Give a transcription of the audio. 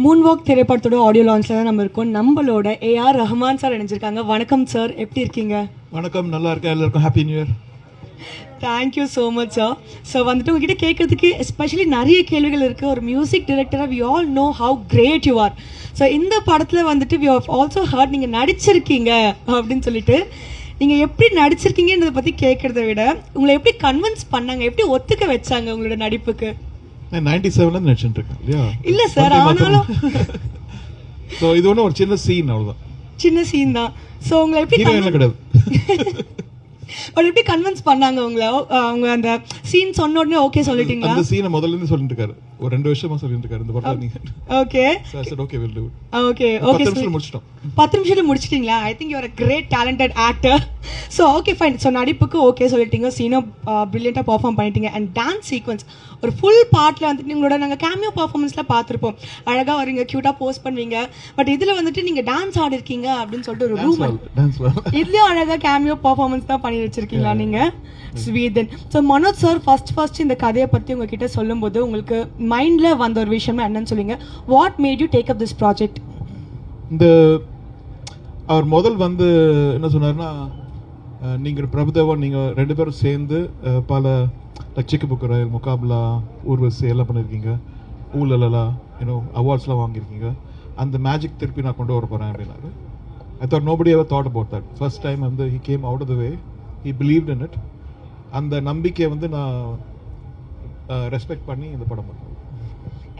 Moon walk திரைப்படத்தோட audio லான்ச்ல தான் நம்ம இருக்கோம். நம்மளோட ஏஆர் ரஹ்மான் சார் நினைச்சிருக்காங்க. வணக்கம் சார், எப்படி இருக்கீங்க? வணக்கம், நல்லா இருக்கேன். எல்லாருக்கும் happy new year. Thank you so much sir. So வந்துட்டு உங்ககிட்ட கேட்கறதுக்கு எஸ்பெஷலி நிறைய கேள்விகள் இருக்குது. ஒரு மியூசிக் டைரக்டராக we all know how great you are. So இந்த படத்தில் வந்துட்டு வி ஹவ் ஆல்சோ ஹர்ட் நீங்கள் நடிச்சிருக்கீங்க அப்படின்னு சொல்லிட்டு, நீங்கள் எப்படி நடிச்சிருக்கீங்கன்றதை பற்றி கேட்குறத விட உங்களை எப்படி கன்வின்ஸ் பண்ணாங்க, எப்படி ஒத்துக்க வச்சாங்க உங்களோட நடிப்புக்கு? 97ல நடிச்சிட்டு இருக்கேன் இல்லையா? இல்ல சார், ஆனாலும் சோ இது ஒண்ணு ஒரு சின்ன சீன், அவ்வளவுதான். சின்ன சீன் தான். சோ உங்களை எப்படி கிடையாது பட் எப்படி கன்வின்ஸ் பண்ணாங்க உங்களை? அவங்க அந்த சீன் சொன்ன உடனே ஓகே சொல்லிட்டீங்களா? அந்த சீனை முதல்ல இருந்து சொல்லிட்டு இருக்காரு, ஒரு 2 வருஷமா சொல்லிட்டு இருக்காரு இந்த படத்துல. நீங்க okay sir sir okay will do it. Okay 10 நிமிஷத்துல முடிச்சிட்டோம். 10 நிமிஷத்துல முடிச்சிட்டீங்களா? I think you are a great talented actor. So okay fine. So நடிப்புக்கு ஓகே சொல்லிட்டீங்க, சீனோ பிரில்லியண்டா பெர்ஃபார்ம் பண்ணிட்டீங்க. அண்ட் டான்ஸ் சீக்வென்ஸ் ஒரு ஃபுல் பார்ட்ல வந்துட்டு உங்களோட நாங்க கேமியோ பெர்ஃபார்மன்ஸ்ல பார்த்திருப்போம். அழகா வரீங்க, கியூட்டா போஸ்ட் பண்ணுவீங்க. பட் இதுல வந்துட்டு நீங்க டான்ஸ் ஆடி இருக்கீங்க அப்படின்னு சொல்லிட்டு ஒரு ரூம் இதுலயும் அழகா கேமியோ பெர்ஃபார்மன்ஸ் தான் பண்ணி வச்சிருக்கீங்களா நீங்க? ஸ்வீதன். ஸோ மனோஜ் சார் ஃபர்ஸ்ட் இந்த கதையை பற்றி உங்ககிட்ட சொல்லும்போது உங்களுக்கு மைண்டில் வந்த ஒரு விஷயம்னா என்னன்னு சொல்லுங்க. What made you take up this project? இந்த அவர் முதல் வந்து என்ன சொன்னார்னா, நீங்கள் பிரபுதேவா நீங்கள் 2 பேரும் சேர்ந்து பல சிக்கு புக்கு ரயில் முகாபலா ஊர்வசி எல்லாம் பண்ணியிருக்கீங்க, ஊழலா இன்னும் அவார்ட்ஸ்லாம் வாங்கியிருக்கீங்க. அந்த மேஜிக் திருப்பி நான் கொண்டு வர போகிறேன் அப்படின்னாரு. I thought nobody ever thought about that. First time வந்து he came out of the way, he believed in it. அந்த நம்பிக்கையை வந்து நான் ரெஸ்பெக்ட் பண்ணி இந்த படம் பண்ணேன்.